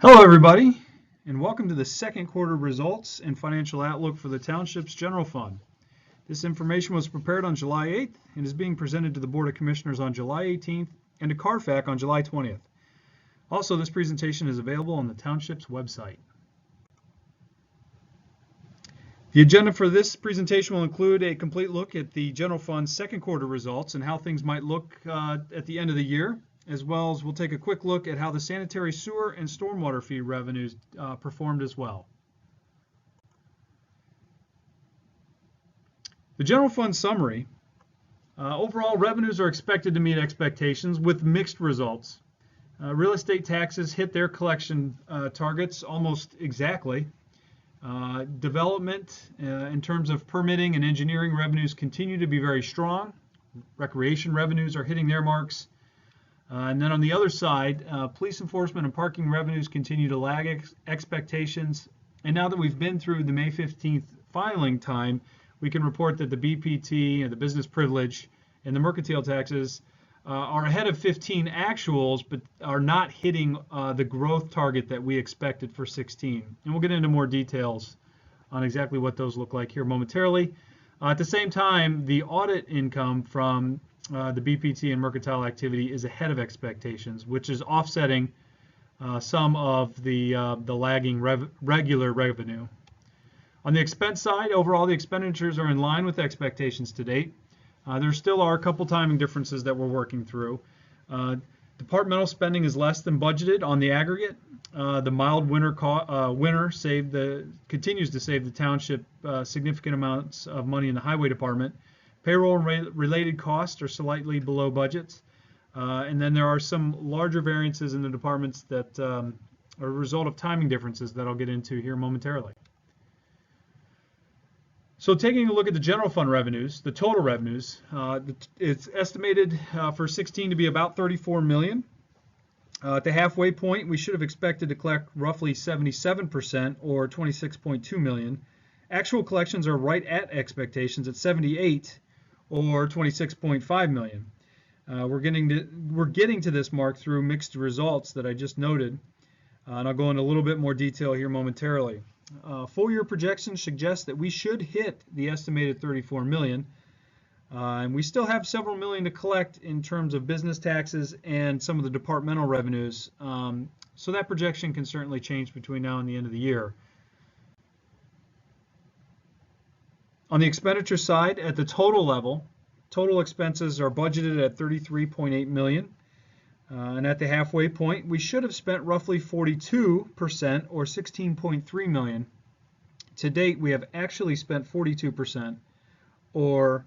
Hello, everybody, and welcome to the second quarter results and financial outlook for the Township's General Fund. This information was prepared on July 8th and is being presented to the Board of Commissioners on July 18th and to CARFAC on July 20th. Also, this presentation is available on the Township's website. The agenda for this presentation will include a complete look at the General Fund's second quarter results and how things might look at the end of the year, as well as we'll take a quick look at how the sanitary sewer and stormwater fee revenues performed as well. The General Fund summary. Overall revenues are expected to meet expectations with mixed results. Real estate taxes hit their collection targets almost exactly. Development in terms of permitting and engineering revenues continue to be very strong. Recreation revenues are hitting their marks. And then on the other side, police enforcement and parking revenues continue to lag expectations. And now that we've been through the May 15th filing time, we can report that the BPT and the business privilege and the mercantile taxes are ahead of 15 actuals, but are not hitting the growth target that we expected for 16. And we'll get into more details on exactly what those look like here momentarily. At the same time, the audit income from the BPT and mercantile activity is ahead of expectations, which is offsetting some of the lagging regular revenue. On the expense side, overall the expenditures are in line with expectations to date. There still are a couple timing differences that we're working through. Departmental spending is less than budgeted on the aggregate. The mild winter continues to save the township significant amounts of money in the highway department. Payroll related costs are slightly below budgets. And then there are some larger variances in the departments that are a result of timing differences that I'll get into here momentarily. So taking a look at the general fund revenues, the total revenues, it's estimated for 16 to be about 34 million. At the halfway point, we should have expected to collect roughly 77% or 26.2 million. Actual collections are right at expectations at 78 or 26.5 million. We're getting to this mark through mixed results that I just noted, and I'll go into a little bit more detail here momentarily. Full year projections suggest that we should hit the estimated 34 million, and we still have several million to collect in terms of business taxes and some of the departmental revenues, so that projection can certainly change between now and the end of the year. On the expenditure side, at the total level, total expenses are budgeted at 33.8 million. And at the halfway point, we should have spent roughly 42% or 16.3 million. To date, we have actually spent 42% or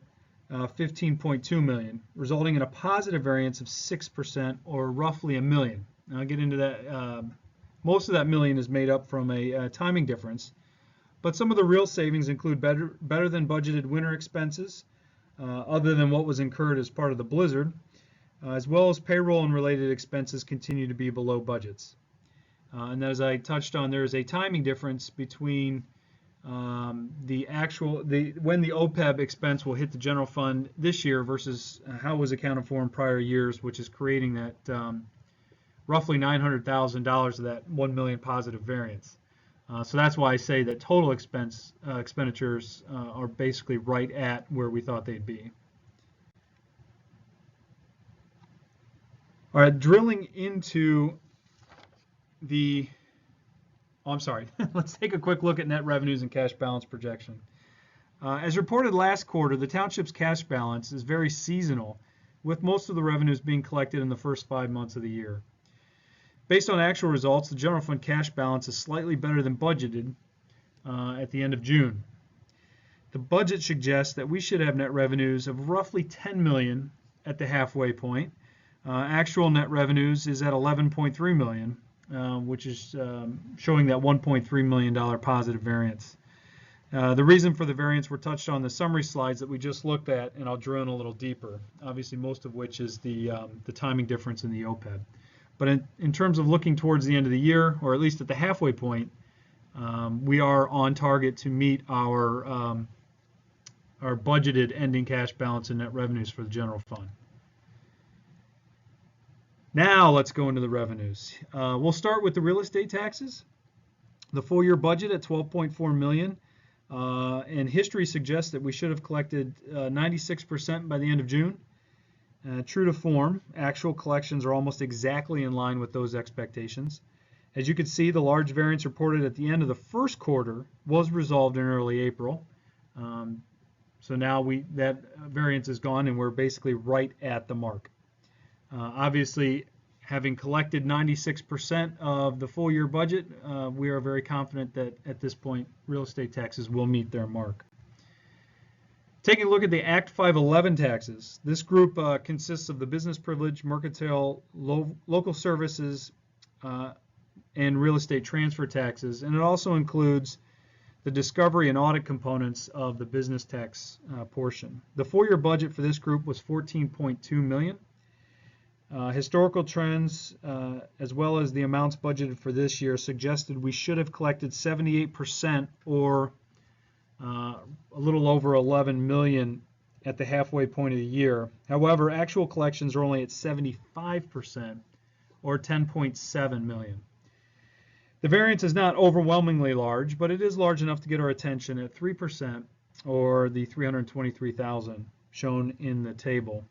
15.2 million, resulting in a positive variance of 6% or roughly $1 million. Now I'll get into that. Most of that million is made up from a timing difference, but some of the real savings include better than budgeted winter expenses, other than what was incurred as part of the blizzard. As well as payroll and related expenses continue to be below budgets. And as I touched on, there is a timing difference between when the OPEB expense will hit the general fund this year versus how it was accounted for in prior years, which is creating that roughly $900,000 of that 1 million positive variance. So that's why I say that total expenditures are basically right at where we thought they'd be. All right, drilling into let's take a quick look at net revenues and cash balance projection. As reported last quarter, the township's cash balance is very seasonal, with most of the revenues being collected in the first 5 months of the year. Based on actual results, the general fund cash balance is slightly better than budgeted at the end of June. The budget suggests that we should have net revenues of roughly 10 million at the halfway point. Actual net revenues is at 11.3 million, which is showing that $1.3 million positive variance. The reason for the variance were touched on the summary slides that we just looked at, and I'll drill in a little deeper, obviously most of which is the timing difference in the OPEB. But in terms of looking towards the end of the year, or at least at the halfway point, we are on target to meet our our budgeted ending cash balance and net revenues for the general fund. Now let's go into the revenues. We'll start with the real estate taxes. The full year budget at 12.4 million, and history suggests that we should have collected 96% by the end of June. True to form, actual collections are almost exactly in line with those expectations. As you can see, the large variance reported at the end of the first quarter was resolved in early April. So now that variance is gone and we're basically right at the mark. Obviously, having collected 96% of the full year budget, we are very confident that at this point real estate taxes will meet their mark. Taking a look at the Act 511 taxes, this group consists of the business privilege, mercantile, local services, and real estate transfer taxes, and it also includes the discovery and audit components of the business tax portion. The full year budget for this group was 14.2 million. Historical trends, as well as the amounts budgeted for this year, suggested we should have collected 78%, or a little over 11 million at the halfway point of the year. However, actual collections are only at 75%, or 10.7 million. The variance is not overwhelmingly large, but it is large enough to get our attention at 3%, or the 323,000 shown in the table.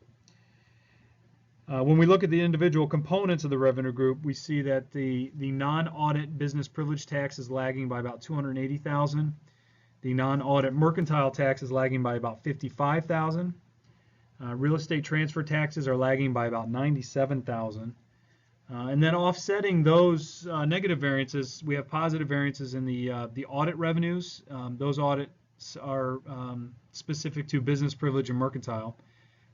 When we look at the individual components of the revenue group, we see that the non-audit business privilege tax is lagging by about 280,000. The non-audit mercantile tax is lagging by about 55,000. Real estate transfer taxes are lagging by about 97,000. And then offsetting those negative variances, we have positive variances in the audit revenues. Those audits are specific to business privilege and mercantile.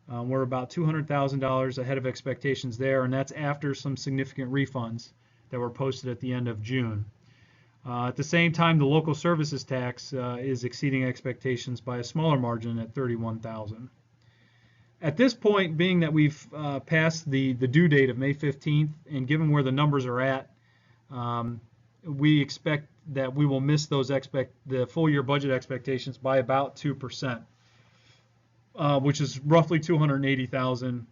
We're about $200,000 ahead of expectations there, and that's after some significant refunds that were posted at the end of June. At the same time, the local services tax is exceeding expectations by a smaller margin at $31,000. At this point, being that we've passed the due date of May 15th, and given where the numbers are at, we expect that we will miss the full year budget expectations by about 2%, which is roughly 280,000.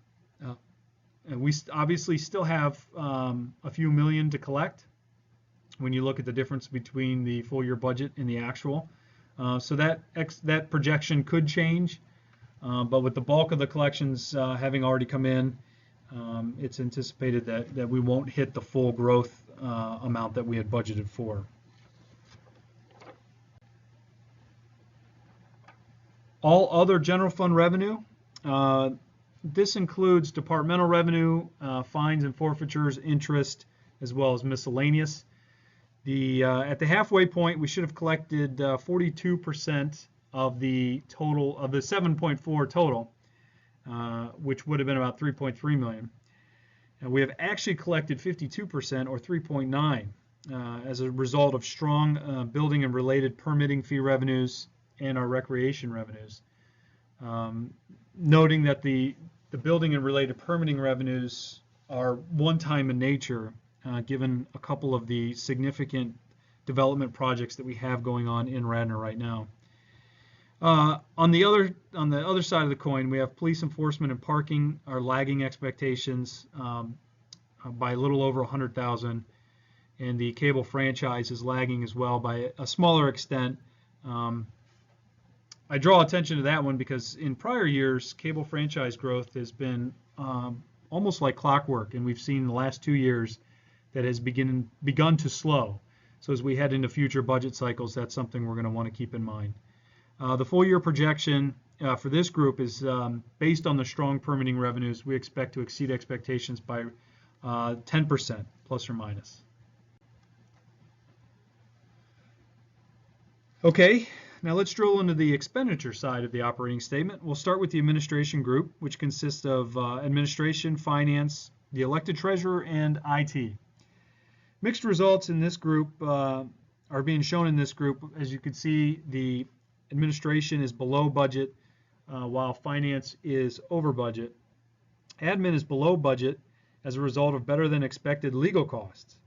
And we obviously still have a few million to collect when you look at the difference between the full year budget and the actual. So that projection could change. But with the bulk of the collections having already come in, it's anticipated that we won't hit the full growth amount that we had budgeted for. All other general fund revenue, this includes departmental revenue, fines and forfeitures, interest, as well as miscellaneous. At the halfway point, we should have collected 42% of the total of the 7.4 total, which would have been about 3.3 million. And we have actually collected 52%, or 3.9, as a result of strong building and related permitting fee revenues and our recreation revenues. Noting that the building and related permitting revenues are one-time in nature, given a couple of the significant development projects that we have going on in Radnor right now. On the other side of the coin, we have police enforcement and parking are lagging expectations by a little over 100,000, and the cable franchise is lagging as well by a smaller extent. I draw attention to that one because in prior years, cable franchise growth has been almost like clockwork, and we've seen in the last 2 years that has begun to slow. So as we head into future budget cycles, that's something we're going to want to keep in mind. The full year projection for this group is based on the strong permitting revenues. We expect to exceed expectations by 10%, plus or minus. Okay, now let's drill into the expenditure side of the operating statement. We'll start with the administration group, which consists of administration, finance, the elected treasurer, and IT. Mixed results in this group are being shown in this group. As you can see, the administration is below budget, while finance is over budget. Admin is below budget as a result of better than expected legal costs,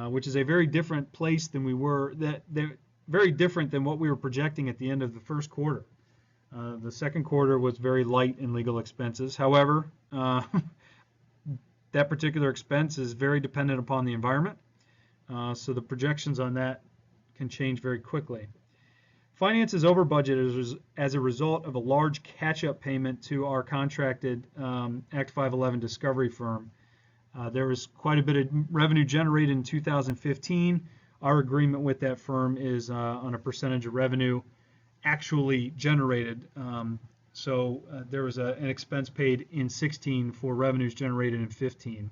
which is a very different place than we were. Very different than what we were projecting at the end of the first quarter. The second quarter was very light in legal expenses. However, that particular expense is very dependent upon the environment, so the projections on that can change very quickly. Finance is over budget as a result of a large catch-up payment to our contracted Act 511 discovery firm. There was quite a bit of revenue generated in 2015. Our agreement with that firm is on a percentage of revenue actually generated. So there was an expense paid in 16 for revenues generated in 15.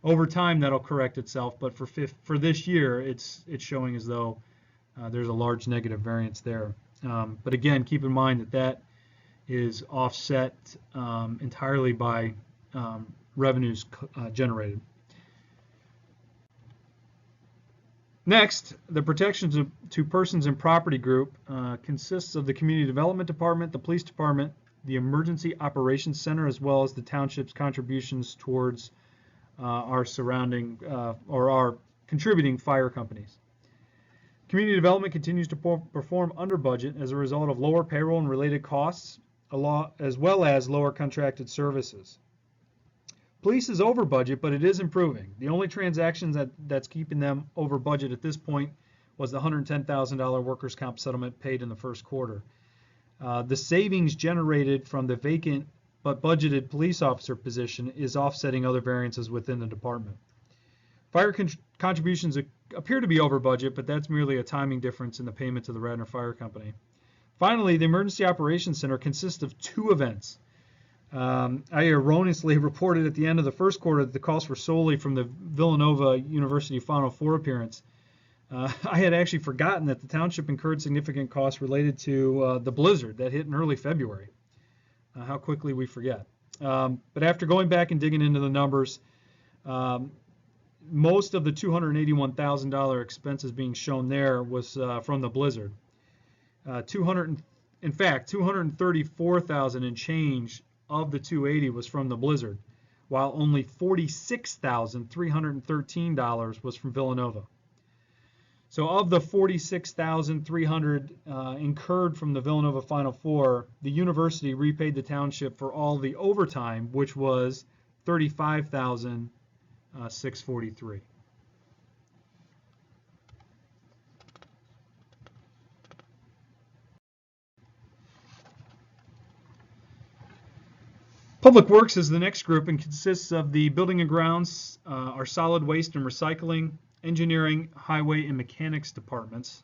Over time, that'll correct itself, but for this year, it's showing as though there's a large negative variance there. But again, keep in mind that is offset entirely by revenues generated. Next, the protections to persons and property group consists of the Community Development Department, the Police Department, the Emergency Operations Center, as well as the Township's contributions towards our surrounding or our contributing fire companies. Community development continues to perform under budget as a result of lower payroll and related costs, as well as lower contracted services. Police is over budget, but it is improving. The only transactions that's keeping them over budget at this point was the $110,000 workers' comp settlement paid in the first quarter. The savings generated from the vacant but budgeted police officer position is offsetting other variances within the department. Fire contributions appear to be over budget, but that's merely a timing difference in the payment to the Radnor Fire Company. Finally, the Emergency Operations Center consists of two events. I erroneously reported at the end of the first quarter that the costs were solely from the Villanova University Final Four appearance. I had actually forgotten that the township incurred significant costs related to the blizzard that hit in early February. How quickly we forget. But after going back and digging into the numbers, most of the $281,000 expenses being shown there was from the blizzard. In fact, $234,000 and change of the $280 was from the blizzard, while only $46,313 was from Villanova. So of the $46,300 incurred from the Villanova Final Four, the university repaid the township for all the overtime, which was $35,643. Public Works is the next group and consists of the Building and Grounds, our Solid Waste and Recycling, Engineering, Highway, and Mechanics departments.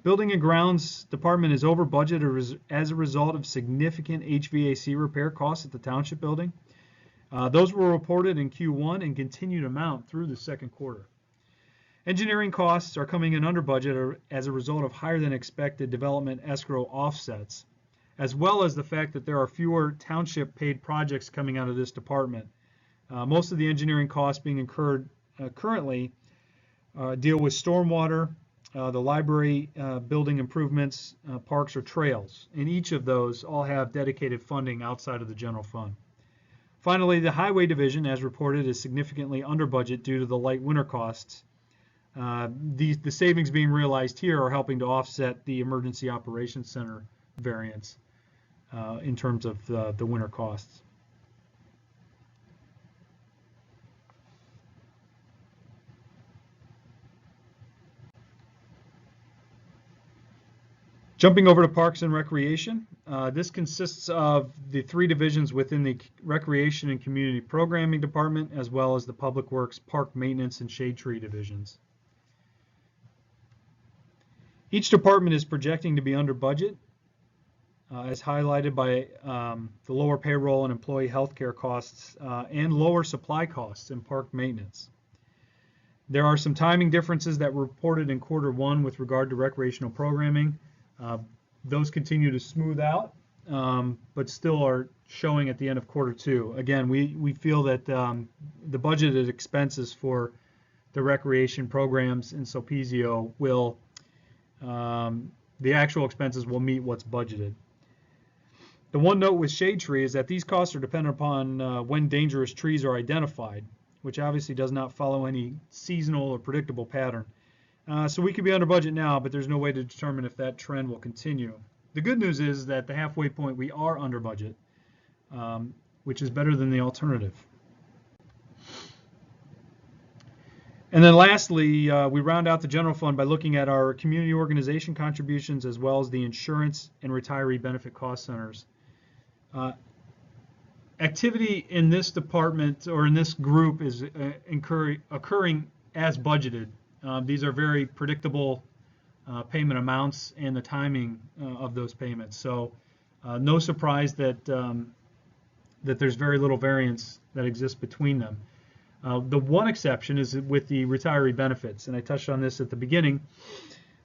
Building and Grounds department is over budget as a result of significant HVAC repair costs at the Township building. Those were reported in Q1 and continue to mount through the second quarter. Engineering costs are coming in under budget as a result of higher than expected development escrow offsets, as well as the fact that there are fewer township paid projects coming out of this department. Most of the engineering costs being incurred currently deal with stormwater, the library building improvements, parks, or trails. And each of those all have dedicated funding outside of the general fund. Finally, the highway division, as reported, is significantly under budget due to the light winter costs. The savings being realized here are helping to offset the Emergency Operations Center variance in terms of the winter costs. Jumping over to Parks and Recreation, this consists of the three divisions within the Recreation and Community Programming Department, as well as the Public Works, Park Maintenance, and Shade Tree divisions. Each department is projecting to be under budget, as highlighted by the lower payroll and employee health care costs and lower supply costs in park maintenance. There are some timing differences that were reported in quarter one with regard to recreational programming. Those continue to smooth out, but still are showing at the end of quarter two. Again, we feel that the budgeted expenses for the recreation programs in Sulpizio will, the actual expenses will meet what's budgeted. The one note with Shade Tree is that these costs are dependent upon when dangerous trees are identified, which obviously does not follow any seasonal or predictable pattern. So we could be under budget now, but there's no way to determine if that trend will continue. The good news is that the halfway point we are under budget, which is better than the alternative. And then lastly, we round out the general fund by looking at our community organization contributions as well as the insurance and retiree benefit cost centers. Activity in this department or in this group is occurring as budgeted. These are very predictable payment amounts and the timing of those payments. So no surprise that that there's very little variance that exists between them. The one exception is with the retiree benefits, and I touched on this at the beginning.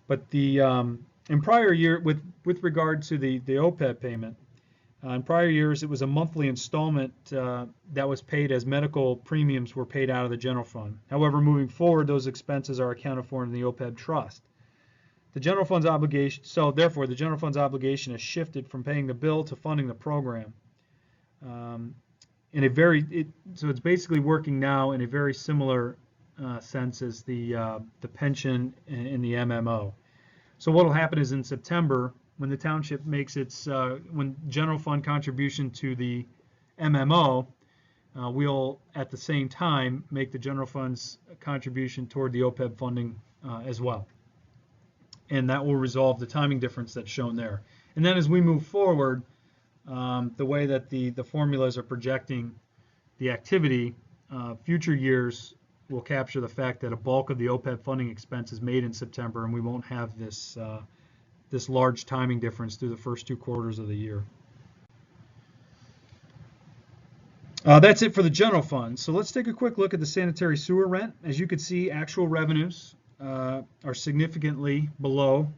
But the in prior year, with regard to the OPEB payment, in prior years it was a monthly installment that was paid as medical premiums were paid out of the general fund. However, moving forward, those expenses are accounted for in the OPEB trust. The general fund's obligation, so therefore, the general fund's obligation has shifted from paying the bill to funding the program. So it's basically working now in a very similar sense as the pension in the MMO. So what will happen is in September, when the township makes its when general fund contribution to the MMO, we'll at the same time make the general fund's contribution toward the OPEB funding as well, and that will resolve the timing difference that's shown there. And then as we move forward, the way that the formulas are projecting the activity, future years will capture the fact that a bulk of the OPEB funding expense is made in September, and we won't have this this large timing difference through the first 2 quarters of the year. That's it for the general fund. So let's take a quick look at the sanitary sewer rent. As you can see, actual revenues are significantly below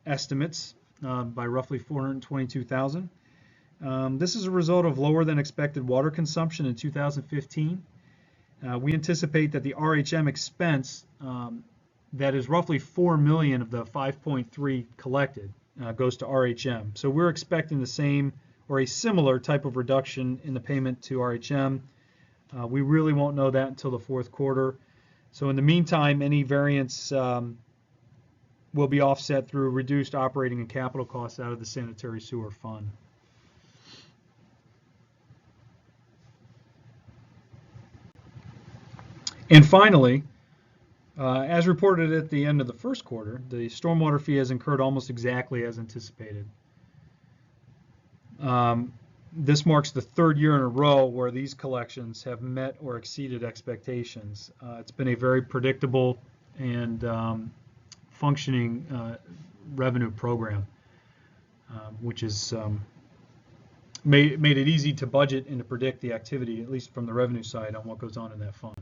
estimates by roughly $422,000. This is a result of lower than expected water consumption in 2015. We anticipate that the RHM expense, that is roughly $4 million of the 5.3 collected, goes to RHM. So we're expecting the same or a similar type of reduction in the payment to RHM. We really won't know that until the 4th quarter. So in the meantime, any variance will be offset through reduced operating and capital costs out of the sanitary sewer fund. And finally, as reported at the end of the 1st quarter, the stormwater fee has incurred almost exactly as anticipated. This marks the 3rd year in a row where these collections have met or exceeded expectations. It's been a very predictable and functioning revenue program, which is made it easy to budget and to predict the activity, at least from the revenue side, on what goes on in that fund.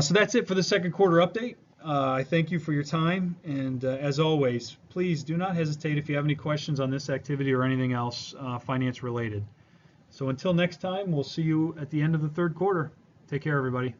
So that's it for the 2nd quarter update. I thank you for your time, and as always, please do not hesitate if you have any questions on this activity or anything else finance related. So until next time, we'll see you at the end of the 3rd quarter. Take care, everybody.